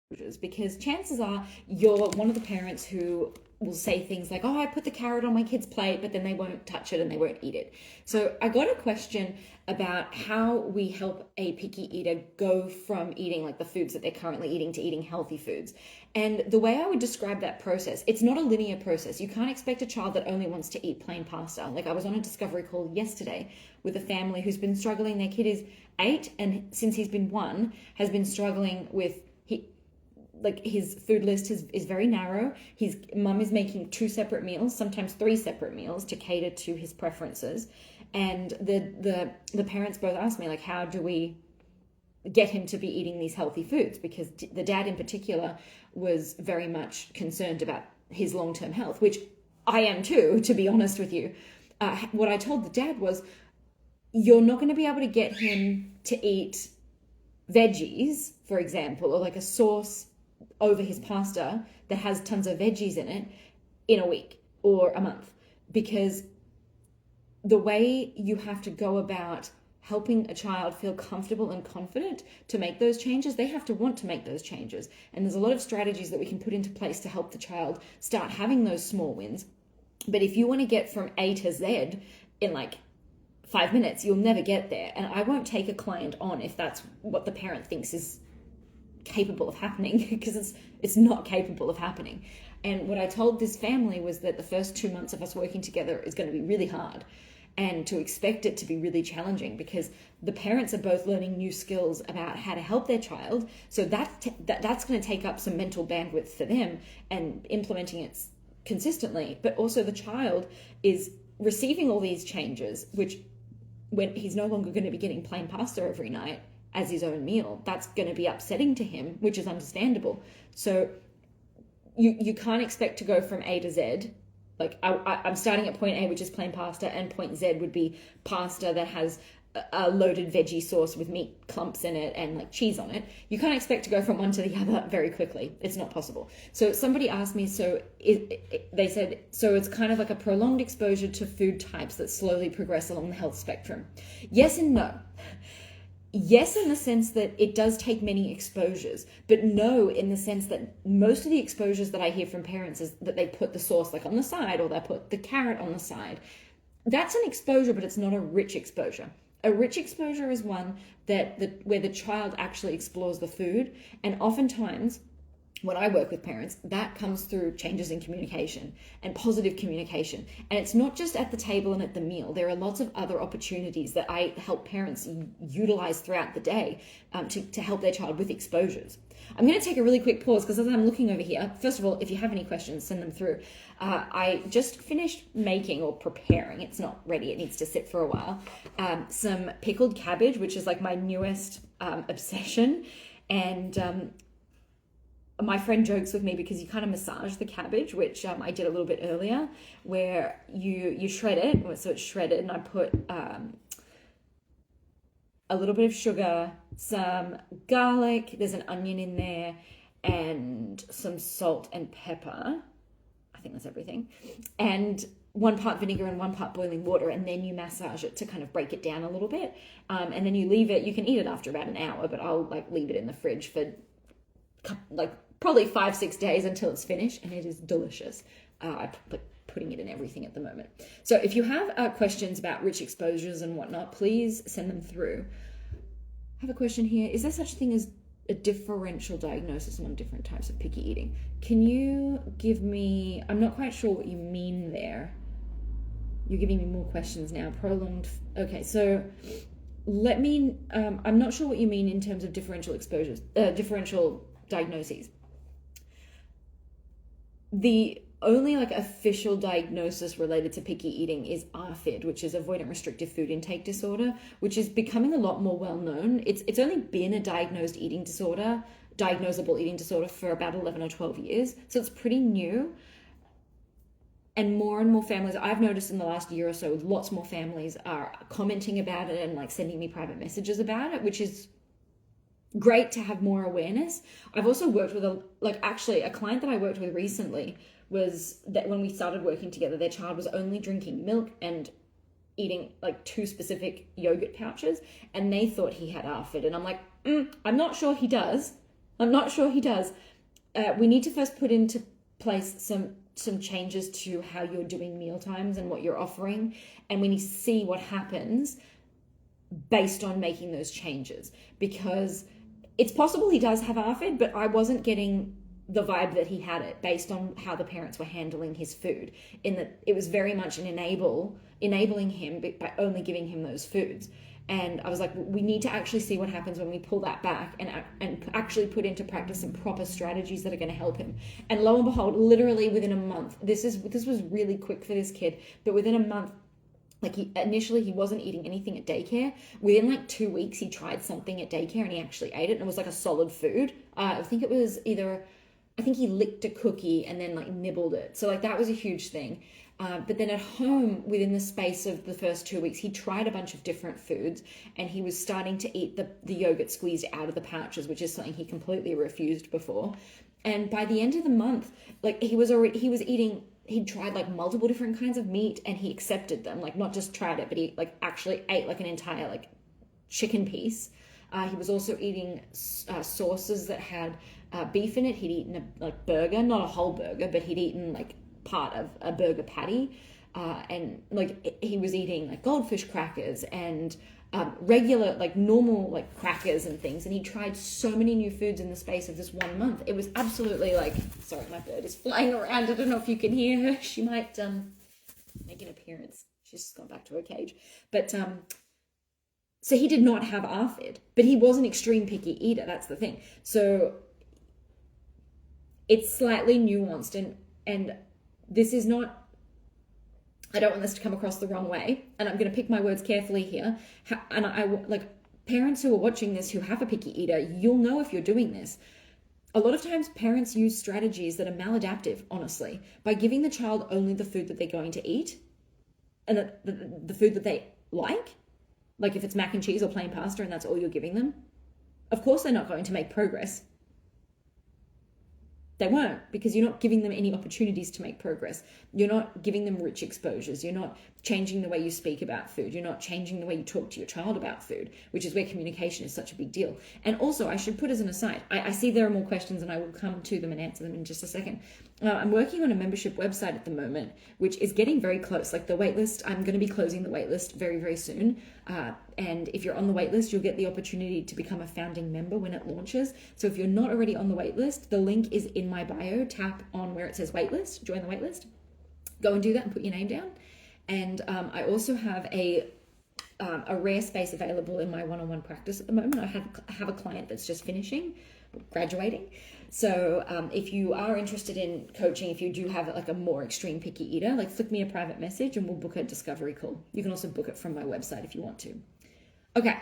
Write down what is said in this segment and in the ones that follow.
because chances are you're one of the parents who will say things like, oh, I put the carrot on my kid's plate, but then they won't touch it and they won't eat it. So I got a question about how we help a picky eater go from eating like the foods that they're currently eating to eating healthy foods. And the way I would describe that process, it's not a linear process. You can't expect a child that only wants to eat plain pasta. Like, I was on a discovery call yesterday with a family who's been struggling. Their kid is 8, and since he's been 1, has been struggling with his food list is very narrow. His mum is making 2 separate meals, sometimes 3 separate meals, to cater to his preferences. And the parents both asked me, like, how do we get him to be eating these healthy foods? Because the dad in particular was very much concerned about his long-term health, which I am too, to be honest with you. What I told the dad was, you're not going to be able to get him to eat veggies, for example, or like a sauce over his pasta that has tons of veggies in a week or a month, because the way you have to go about helping a child feel comfortable and confident to make those changes, they have to want to make those changes. And there's a lot of strategies that we can put into place to help the child start having those small wins. But if you want to get from A to Z in like 5 minutes, you'll never get there. And I won't take a client on if that's what the parent thinks is capable of happening, because it's not capable of happening. And what I told this family was that the first 2 months of us working together is going to be really hard, and to expect it to be really challenging, because the parents are both learning new skills about how to help their child. So that's going to take up some mental bandwidth for them, and implementing it consistently. But also the child is receiving all these changes, which, when he's no longer going to be getting plain pasta every night as his own meal, that's going to be upsetting to him, which is understandable. So you can't expect to go from A to Z. Like, I'm starting at point A, which is plain pasta, and point Z would be pasta that has a loaded veggie sauce with meat clumps in it and like cheese on it. You can't expect to go from one to the other very quickly. It's not possible. So somebody asked me, they said, so it's kind of like a prolonged exposure to food types that slowly progress along the health spectrum. Yes and no. Yes, in the sense that it does take many exposures, but no, in the sense that most of the exposures that I hear from parents is that they put the sauce like on the side, or they put the carrot on the side. That's an exposure, but it's not a rich exposure. A rich exposure is one where the child actually explores the food, and oftentimes when I work with parents, that comes through changes in communication and positive communication. And it's not just at the table and at the meal. There are lots of other opportunities that I help parents utilize throughout the day to help their child with exposures. I'm going to take a really quick pause, because as I'm looking over here, first of all, if you have any questions, send them through. I just finished making, or preparing, it's not ready, it needs to sit for a while, some pickled cabbage, which is like my newest obsession. And my friend jokes with me, because you kind of massage the cabbage, which I did a little bit earlier, where you shred it, so it's shredded, and I put a little bit of sugar, some garlic, there's an onion in there, and some salt and pepper. I think that's everything. And 1 part vinegar and 1 part boiling water, and then you massage it to kind of break it down a little bit. And then you leave it, you can eat it after about an hour, but I'll like leave it in the fridge for like probably 5-6 days until it's finished, and it is delicious. I'm putting it in everything at the moment. So if you have questions about rich exposures and whatnot, please send them through. I have a question here. Is there such a thing as a differential diagnosis among different types of picky eating? Can you give me, I'm not quite sure what you mean there. You're giving me more questions now. Prolonged, okay, so let me, I'm not sure what you mean in terms of differential exposures, differential diagnoses. The only like official diagnosis related to picky eating is ARFID, which is avoidant restrictive food intake disorder, which is becoming a lot more well known. It's only been a diagnosable eating disorder for about 11 or 12 years. So it's pretty new. And more families, I've noticed in the last year or so, lots more families are commenting about it and like sending me private messages about it, which is great to have more awareness. I've also worked with a client that I worked with recently, was that when we started working together, their child was only drinking milk and eating like 2 specific yogurt pouches, and they thought he had ARFID. And I'm like, I'm not sure he does. I'm not sure he does. We need to first put into place some changes to how you're doing meal times and what you're offering, and we need to see what happens based on making those changes, because it's possible he does have ARFID, but I wasn't getting the vibe that he had it based on how the parents were handling his food, in that it was very much an enabling him by only giving him those foods. And I was like, we need to actually see what happens when we pull that back and actually put into practice some proper strategies that are going to help him. And lo and behold, literally within a month, this was really quick for this kid, but within a month, like initially he wasn't eating anything at daycare. Within like 2 weeks, he tried something at daycare and he actually ate it, and it was like a solid food. I think he licked a cookie and then like nibbled it. So like that was a huge thing. But then at home, within the space of the first 2 weeks, he tried a bunch of different foods, and he was starting to eat the yogurt squeezed out of the pouches, which is something he completely refused before. And by the end of the month, like he was eating, he'd tried like multiple different kinds of meat, and he accepted them, like not just tried it, but he like actually ate like an entire like chicken piece. He was also eating sauces that had beef in it. He'd eaten a like burger, not a whole burger, but he'd eaten like part of a burger patty, and like he was eating like goldfish crackers and regular like normal like crackers and things, and he tried so many new foods in the space of this 1 month. It was absolutely like, sorry, my bird is flying around, I don't know if you can hear her. She might make an appearance. She's just gone back to her cage. But so he did not have ARFID, but he was an extreme picky eater. That's the thing. So it's slightly nuanced, and this is not, I don't want this to come across the wrong way, and I'm going to pick my words carefully here. And I like parents who are watching this who have a picky eater, you'll know if you're doing this. A lot of times parents use strategies that are maladaptive, honestly, by giving the child only the food that they're going to eat and the food that they like if it's mac and cheese or plain pasta and that's all you're giving them. Of course they're not going to make progress. They won't, because you're not giving them any opportunities to make progress. You're not giving them rich exposures. You're not changing the way you speak about food. You're not changing the way you talk to your child about food, which is where communication is such a big deal. And also, I should put as an aside, I see there are more questions and I will come to them and answer them in just a second. I'm working on a membership website at the moment, which is getting very close. Like the waitlist, I'm going to be closing the waitlist very, very soon. And if you're on the waitlist, you'll get the opportunity to become a founding member when it launches. So if you're not already on the waitlist, the link is in my bio. Tap on where it says waitlist, join the waitlist. Go and do that and put your name down. And I also have a rare space available in my one-on-one practice at the moment. I have a client that's just finishing, graduating. So if you are interested in coaching, if you do have like a more extreme picky eater, like flick me a private message and we'll book a discovery call. You can also book it from my website if you want to. Okay,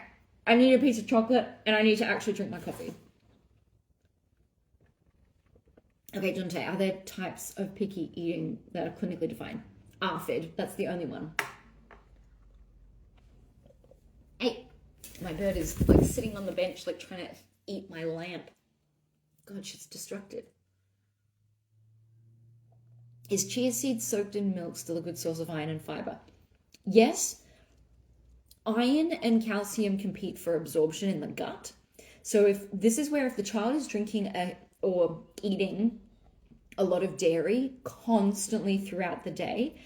I need a piece of chocolate and I need to actually drink my coffee. Okay, Dante, are there types of picky eating that are clinically defined? ARFID, that's the only one. Hey, my bird is like sitting on the bench, like trying to eat my lamp. God, she's destructive. Is chia seed soaked in milk still a good source of iron and fiber? Yes. Iron and calcium compete for absorption in the gut. So if the child is drinking or eating a lot of dairy constantly throughout the day,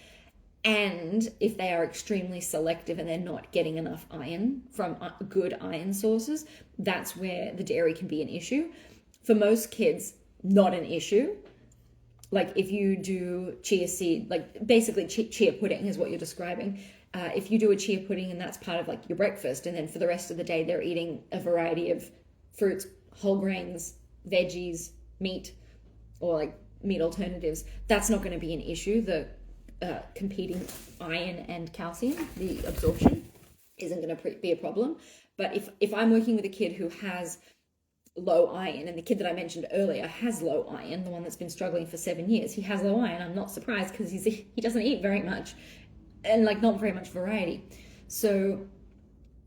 and if they are extremely selective and they're not getting enough iron from good iron sources, that's where the dairy can be an issue. For most kids, not an issue. Like if you do chia seed, like basically chia pudding is what you're describing. If you do a chia pudding and that's part of like your breakfast, and then for the rest of the day they're eating a variety of fruits, whole grains, veggies, meat, or like meat alternatives, that's not going to be an issue. The competing iron and calcium, the absorption isn't going to be a problem. But if I'm working with a kid who has low iron, and the kid that I mentioned earlier has low iron, the one that's been struggling for 7 years, he has low iron, I'm not surprised because he doesn't eat very much and like not very much variety. So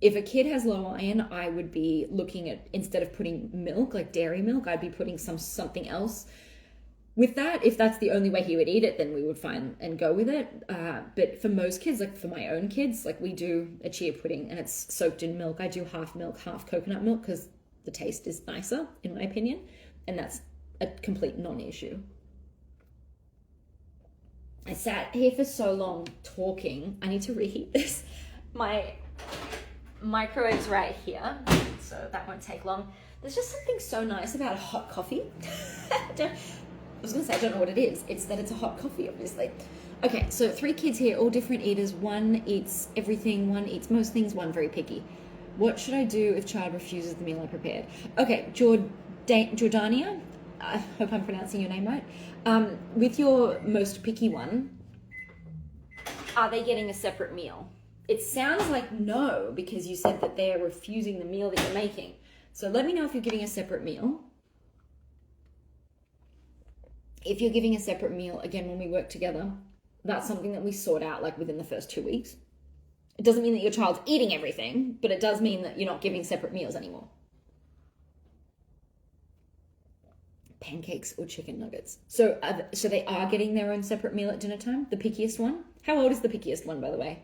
if a kid has low iron, I would be looking at, instead of putting milk, like dairy milk, I'd be putting something else with that. If that's the only way he would eat it, then we would find and go with it. But for most kids, like for my own kids, like we do a chia pudding and it's soaked in milk. I do half milk, half coconut milk, because the taste is nicer, in my opinion, and that's a complete non-issue. I sat here for so long talking. I need to reheat this. My microwave's right here, so that won't take long. There's just something so nice about a hot coffee. I was gonna say, I don't know what it is. It's that it's a hot coffee, obviously. Okay, so 3 kids here, all different eaters. One eats everything, one eats most things, one very picky. What should I do if child refuses the meal I prepared? Okay, Jordania, I hope I'm pronouncing your name right. With your most picky one, are they getting a separate meal? It sounds like no, because you said that they're refusing the meal that you're making. So let me know if you're getting a separate meal. If you're giving a separate meal, again, when we work together, that's something that we sort out like within the first 2 weeks. It doesn't mean that your child's eating everything, but it does mean that you're not giving separate meals anymore. Pancakes or chicken nuggets. So they are getting their own separate meal at dinner time, the pickiest one. How old is the pickiest one, by the way?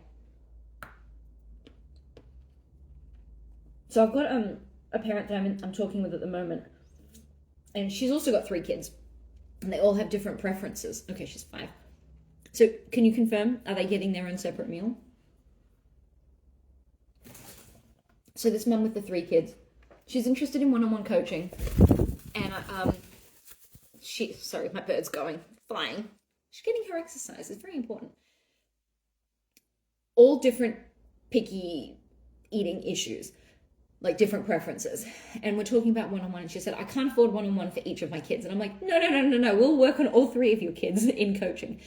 So I've got a parent that I'm talking with at the moment, and she's also got 3 kids, and they all have different preferences. Okay, she's 5. So can you confirm, are they getting their own separate meal? So this mum with the 3 kids, she's interested in one-on-one coaching, and sorry, my bird's flying. She's getting her exercise. It's very important. All different picky eating issues, like different preferences. And we're talking about one-on-one, and she said, I can't afford one-on-one for each of my kids. And I'm like, no. We'll work on all 3 of your kids in coaching.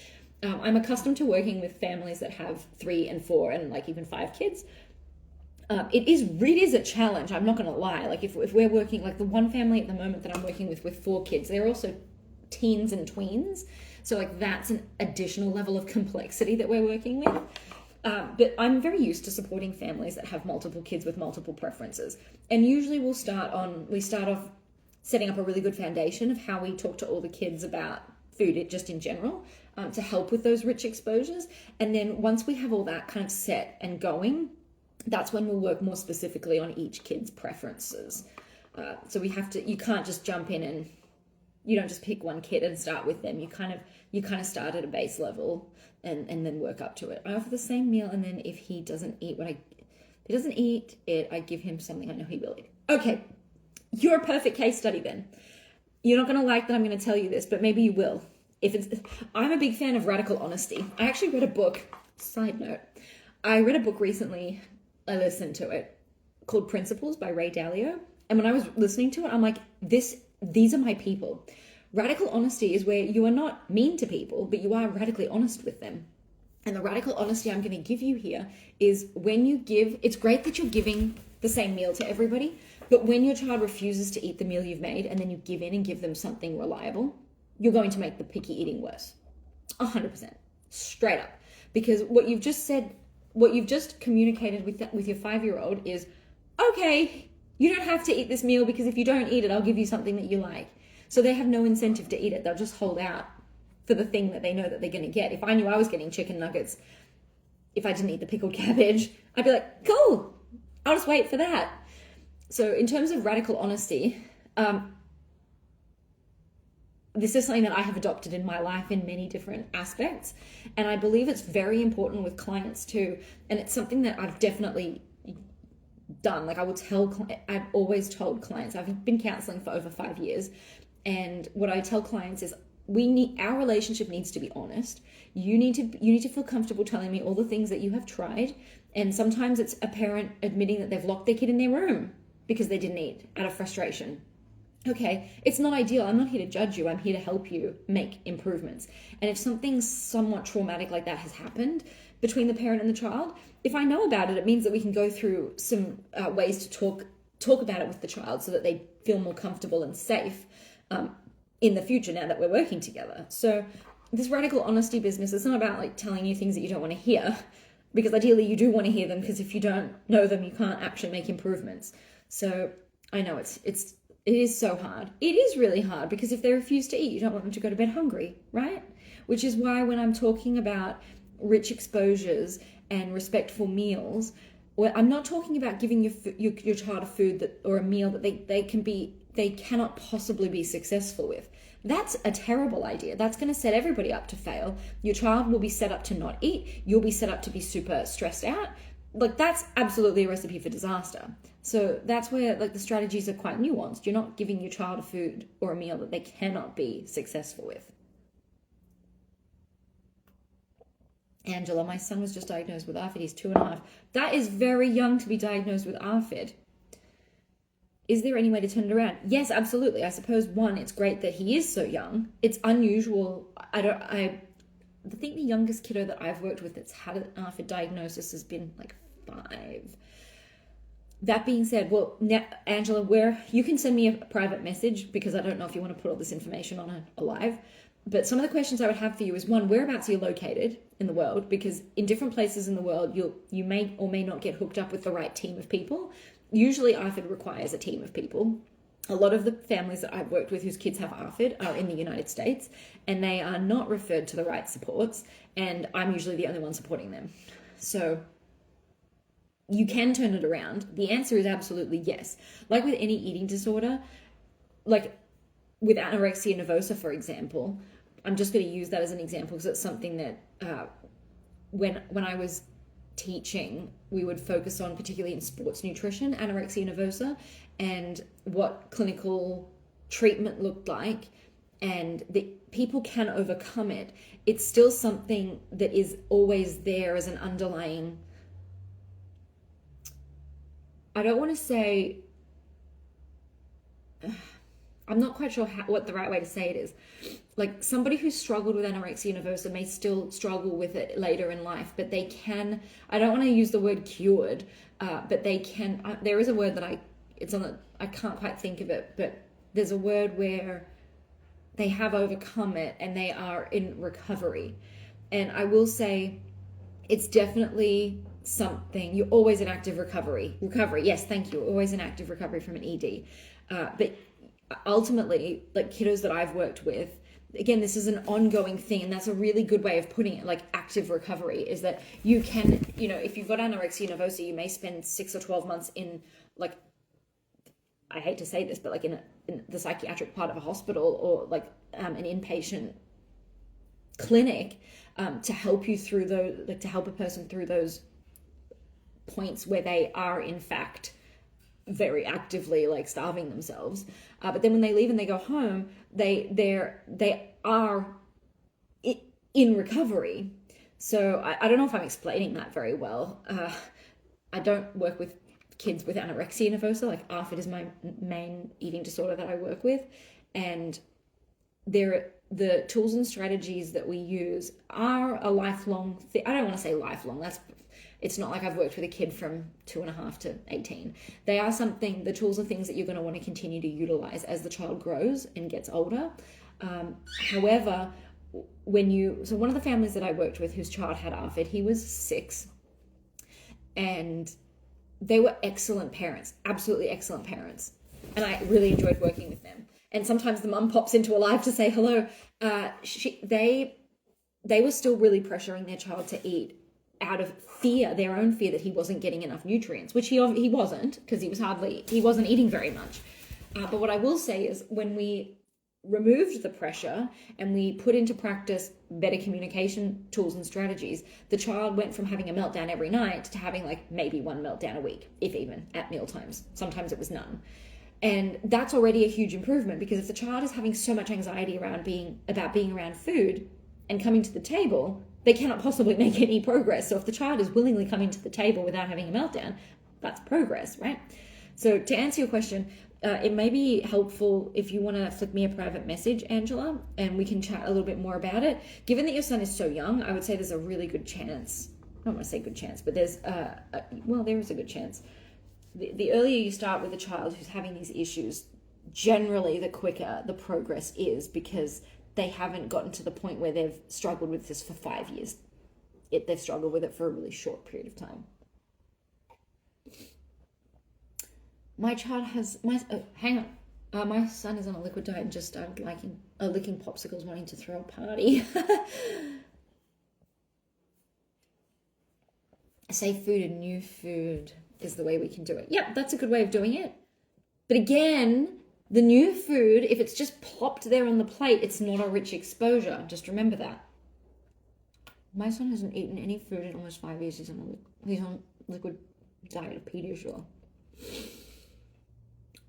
I'm accustomed to working with families that have 3 and 4 and like even 5 kids. It is a challenge. I'm not going to lie. Like if we're working, like the one family at the moment that I'm working with 4 kids, they're also teens and tweens. So like that's an additional level of complexity that we're working with. But I'm very used to supporting families that have multiple kids with multiple preferences. And usually we start off setting up a really good foundation of how we talk to all the kids about food just in general, to help with those rich exposures. And then once we have all that kind of set and going, that's when we'll work more specifically on each kid's preferences. So you can't just jump in and you don't just pick one kid and start with them. You kind of start at a base level and then work up to it. I offer the same meal, and then if he doesn't eat I give him something I know he will eat. Okay, you're a perfect case study then. You're not going to like that I'm going to tell you this, but maybe you will. I'm a big fan of radical honesty. I actually read a book, side note, I read a book recently, I listened to it, called Principles by Ray Dalio. And when I was listening to it, I'm like, these are my people. Radical honesty is where you are not mean to people, but you are radically honest with them. And the radical honesty I'm going to give you here is when you give, it's great that you're giving the same meal to everybody, but when your child refuses to eat the meal you've made and then you give in and give them something reliable, you're going to make the picky eating worse. 100%. Straight up. Because what you've just communicated with your 5-year-old is, okay, you don't have to eat this meal because if you don't eat it, I'll give you something that you like. So they have no incentive to eat it. They'll just hold out for the thing that they know that they're going to get. If I knew I was getting chicken nuggets, if I didn't eat the pickled cabbage, I'd be like, cool, I'll just wait for that. So in terms of radical honesty, this is something that I have adopted in my life in many different aspects. And I believe it's very important with clients too. And it's something that I've definitely done. Like I've always told clients, I've been counseling for over 5 years. And what I tell clients is our relationship needs to be honest. You need to feel comfortable telling me all the things that you have tried. And sometimes it's a parent admitting that they've locked their kid in their room because they didn't eat out of frustration. Okay, it's not ideal. I'm not here to judge you. I'm here to help you make improvements. And if something somewhat traumatic like that has happened between the parent and the child, if I know about it, it means that we can go through some ways to talk about it with the child so that they feel more comfortable and safe in the future now that we're working together. So this radical honesty business, it's not about like telling you things that you don't want to hear, because ideally you do want to hear them, because if you don't know them, you can't actually make improvements. So I know it is so hard. It is really hard, because if they refuse to eat, you don't want them to go to bed hungry, right? Which is why when I'm talking about rich exposures and respectful meals, well, I'm not talking about giving your child a food that, or a meal that they cannot possibly be successful with. That's a terrible idea. That's going to set everybody up to fail. Your child will be set up to not eat. You'll be set up to be super stressed out. Like, that's absolutely a recipe for disaster. So that's where, like, the strategies are quite nuanced. You're not giving your child a food or a meal that they cannot be successful with. Angela, my son was just diagnosed with ARFID. He's 2.5. That is very young to be diagnosed with ARFID. Is there any way to turn it around? Yes, absolutely. I suppose, one, it's great that he is so young. It's unusual. I think the youngest kiddo that I've worked with that's had an ARFID diagnosis has been like 5. That being said, well, Angela, you can send me a private message, because I don't know if you want to put all this information on a live. But some of the questions I would have for you is, one, whereabouts are you located in the world? Because in different places in the world, you may or may not get hooked up with the right team of people. Usually ARFID requires a team of people. A lot of the families that I've worked with whose kids have ARFID are in the United States, and they are not referred to the right supports, and I'm usually the only one supporting them. So you can turn it around. The answer is absolutely yes. Like with any eating disorder, like with anorexia nervosa, for example, I'm just going to use that as an example because it's something that when I was teaching, we would focus on, particularly in sports nutrition, anorexia nervosa, and what clinical treatment looked like, and the people can overcome it. It's still something that is always there as an underlying, I don't want to say, I'm not quite sure what the right way to say it is. Like, somebody who's struggled with anorexia nervosa may still struggle with it later in life, but they can, I don't want to use the word cured, but they can, there is a word that I can't quite think of it, but there's a word where they have overcome it and they are in recovery. And I will say, it's definitely something, you're always in active recovery, yes, thank you, always in active recovery from an ED. But ultimately, like kiddos that I've worked with, again, this is an ongoing thing, and that's a really good way of putting it, like active recovery, is that you can, if you've got anorexia nervosa, you may spend 6 or 12 months in, like, I hate to say this, but like in the psychiatric part of a hospital, or like an inpatient clinic, to help you through those, like to help a person through those points where they are in fact very actively like starving themselves, but then when they leave and they go home, they are in recovery. So I don't know if I'm explaining that very well. I don't work with kids with anorexia nervosa. Like, ARFID is my main eating disorder that I work with, and the tools and strategies that we use are a lifelong thing. I don't want to say lifelong, it's not like I've worked with a kid from 2.5 to 18. They are the tools are things that you're going to want to continue to utilize as the child grows and gets older. However, so one of the families that I worked with whose child had ARFID, he was 6, and they were excellent parents, absolutely excellent parents. And I really enjoyed working with them. And sometimes the mum pops into a live to say hello. They were still really pressuring their child to eat out of fear, their own fear that he wasn't getting enough nutrients, which he wasn't, because he wasn't eating very much. But what I will say is, when we removed the pressure and we put into practice better communication tools and strategies, the child went from having a meltdown every night to having like maybe one meltdown a week, if even, at mealtimes. Sometimes it was none. And that's already a huge improvement, because if the child is having so much anxiety about being around food and coming to the table, they cannot possibly make any progress. So if the child is willingly coming to the table without having a meltdown, that's progress, right? So to answer your question, it may be helpful if you want to flick me a private message, Angela, and we can chat a little bit more about it. Given that your son is so young, I would say there's a really good chance. I don't want to say good chance, but there is a good chance. The earlier you start with a child who's having these issues, generally the quicker the progress is, because they haven't gotten to the point where they've struggled with this for 5 years. They've struggled with it for a really short period of time. My child has, hang on. My son is on a liquid diet and just started licking popsicles, wanting to throw a party. safe food and new food is the way we can do it. Yep, that's a good way of doing it. But again, the new food, if it's just plopped there on the plate, it's not a rich exposure. Just remember that. My son hasn't eaten any food in almost 5 years. He's on liquid diet of Pediasure.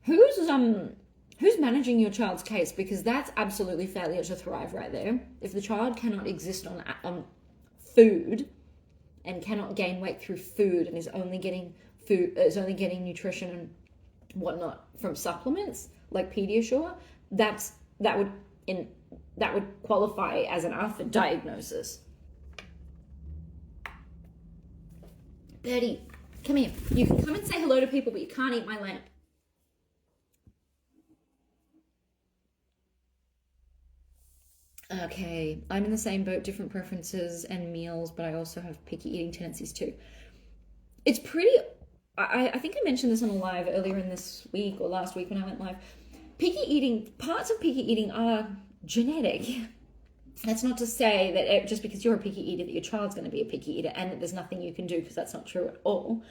Who's managing your child's case? Because that's absolutely failure to thrive right there. If the child cannot exist on food and cannot gain weight through food and is only getting nutrition and whatnot from supplements like Pediasure, that would qualify as an ARFID diagnosis. Birdie, come here. You can come and say hello to people, but you can't eat my lamp. Okay, I'm in the same boat, different preferences and meals, but I also have picky eating tendencies too. It's pretty, I think I mentioned this on a live earlier in this week or last week when I went live. Parts of picky eating are genetic. That's not to say that just because you're a picky eater that your child's going to be a picky eater and that there's nothing you can do, because that's not true at all.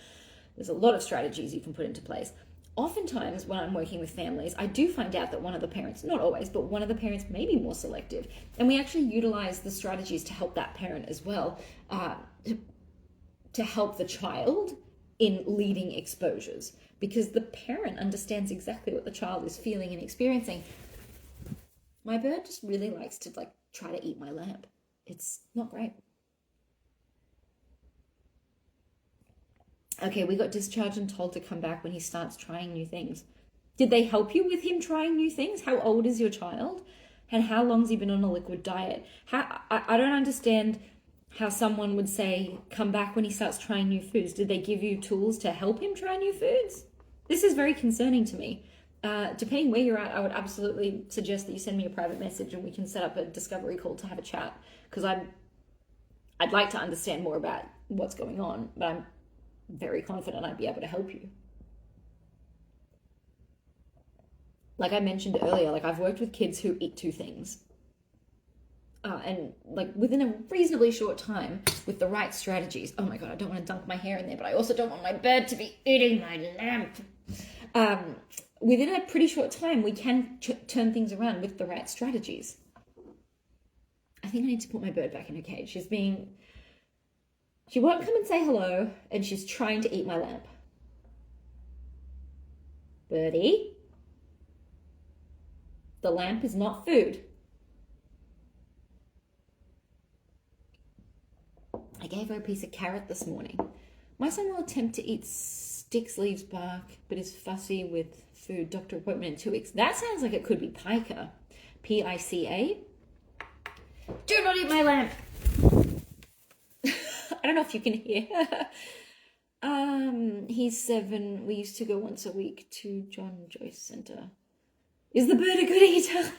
There's a lot of strategies you can put into place. Oftentimes when I'm working with families, I do find out that one of the parents, not always, but one of the parents may be more selective. And we actually utilize the strategies to help that parent as well, to help the child in leading exposures, because the parent understands exactly what the child is feeling and experiencing. My bird just really likes to try to eat my lamp. It's not great. Okay, we got discharged and told to come back when he starts trying new things. Did they help you with him trying new things? How old is your child? And how long has he been on a liquid diet? I don't understand how someone would say, come back when he starts trying new foods. Did they give you tools to help him try new foods? This is very concerning to me. Depending where you're at, I would absolutely suggest that you send me a private message and we can set up a discovery call to have a chat, because I'd like to understand more about what's going on, but I'm very confident I'd be able to help you. Like I mentioned earlier, I've worked with kids who eat two things. And within a reasonably short time, with the right strategies. Oh my God, I don't want to dunk my hair in there, but I also don't want my bird to be eating my lamp. Within a pretty short time, we can turn things around with the right strategies. I think I need to put my bird back in her cage. She won't come and say hello, and she's trying to eat my lamp. Birdie, the lamp is not food. I gave her a piece of carrot this morning. My son will attempt to eat sticks, leaves, bark, but is fussy with food. Doctor appointment in 2 weeks. That sounds like it could be pica. Pica. Do not eat my lamp. I don't know if you can hear. He's 7. We used to go once a week to John Joyce Center. Is the bird a good eater?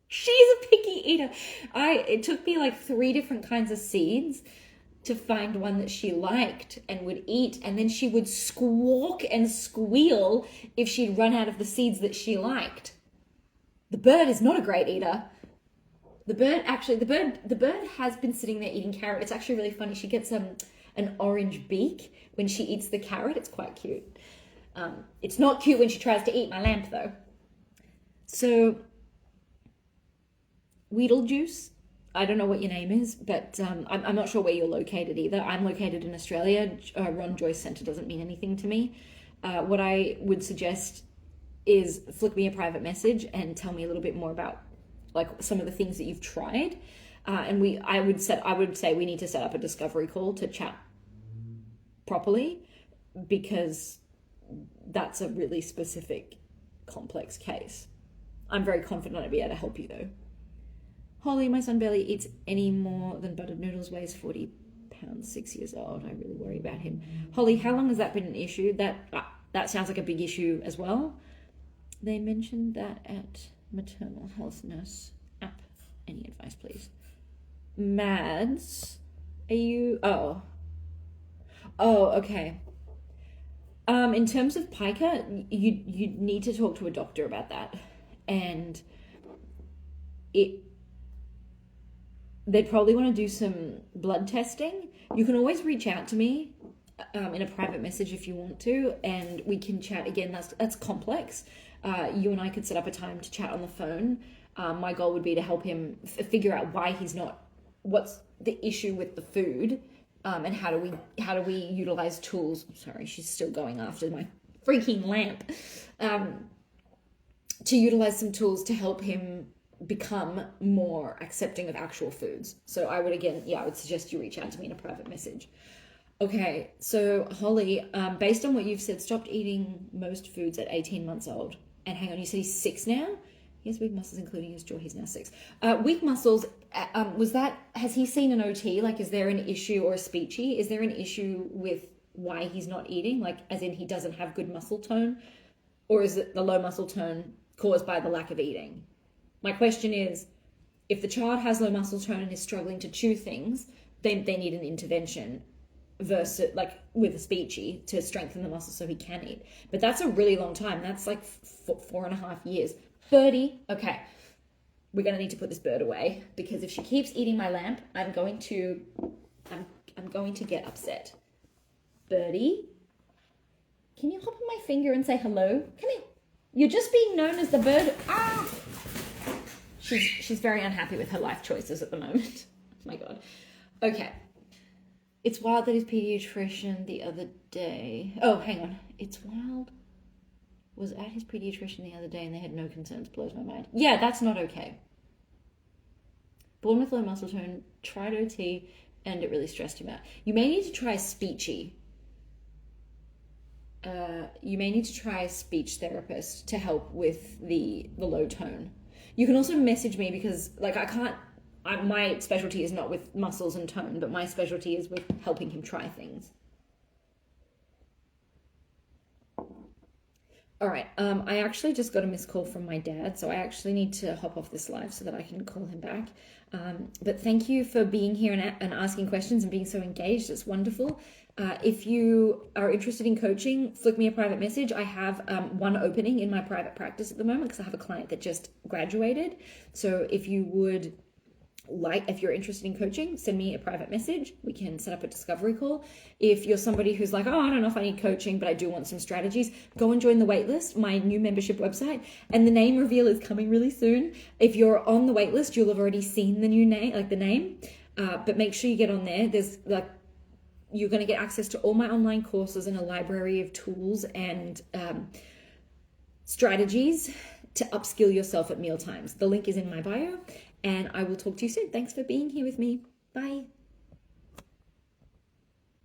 She's a picky eater. It took me 3 different kinds of seeds to find one that she liked and would eat, and then she would squawk and squeal if she'd run out of the seeds that she liked. The bird is not a great eater. The bird has been sitting there eating carrot. It's actually really funny. She gets an orange beak when she eats the carrot. It's quite cute. It's not cute when she tries to eat my lamp though. So, Weedlejuice, I don't know what your name is, but I'm not sure where you're located either. I'm located in Australia. Ron Joyce Center doesn't mean anything to me. What I would suggest is flick me a private message and tell me a little bit more about some of the things that you've tried. And I would say we need to set up a discovery call to chat properly, because that's a really specific, complex case. I'm very confident I'd be able to help you though. Holly, my son barely eats any more than buttered noodles, weighs 40 pounds, 6 years old. I really worry about him. Holly, how long has that been an issue? That sounds like a big issue as well. They mentioned that at Maternal Health Nurse app. Any advice, please? Mads, are you... Oh, okay. In terms of pica, you need to talk to a doctor about that. And they'd probably want to do some blood testing. You can always reach out to me in a private message if you want to, and we can chat again. That's complex. You and I could set up a time to chat on the phone. My goal would be to help him figure out why he's not, what's the issue with the food, and how do we utilize tools. Sorry, she's still going after my freaking lamp. To utilize some tools to help him become more accepting of actual foods. So I would suggest you reach out to me in a private message. Okay, so Holly, based on what you've said, stopped eating most foods at 18 months old. And hang on, you said he's 6 now? He has weak muscles, including his jaw. He's now 6. Weak muscles, has he seen an OT? Like, is there an issue, or a speechy? Is there an issue with why he's not eating? Like, as in he doesn't have good muscle tone? Or is it the low muscle tone caused by the lack of eating? My question is, if the child has low muscle tone and is struggling to chew things, they need an intervention versus like with a speechy to strengthen the muscle so he can eat. But that's a really long time. That's like 4.5 years. Birdie, okay, we're gonna need to put this bird away, because if she keeps eating my lamp, I'm going to get upset. Birdie, can you hop on my finger and say hello? Come here. You're just being known as the bird. Ah! She's very unhappy with her life choices at the moment. Oh my God. Okay. It's wild that his pediatrician the other day... Oh, hang on. It's wild. Was at his pediatrician the other day and they had no concerns. Blows my mind. Yeah, that's not okay. Born with low muscle tone, tried OT, and it really stressed him out. You may need to try speechy. You may need to try a speech therapist to help with the low tone. You can also message me, because like my specialty is not with muscles and tone, but my specialty is with helping him try things. All right, I actually just got a missed call from my dad, so I actually need to hop off this live so that I can call him back. But thank you for being here and asking questions and being so engaged. It's wonderful. If you are interested in coaching, flick me a private message. I have one opening in my private practice at the moment, because I have a client that just graduated. So if you're interested in coaching, send me a private message. We can set up a discovery call. If you're somebody who's like, oh, I don't know if I need coaching, but I do want some strategies, go and join the waitlist, my new membership website. And the name reveal is coming really soon. If you're on the waitlist, you'll have already seen the new name, like the name. But make sure you get on there. You're going to get access to all my online courses and a library of tools and strategies to upskill yourself at mealtimes. The link is in my bio. And I will talk to you soon. Thanks for being here with me. Bye.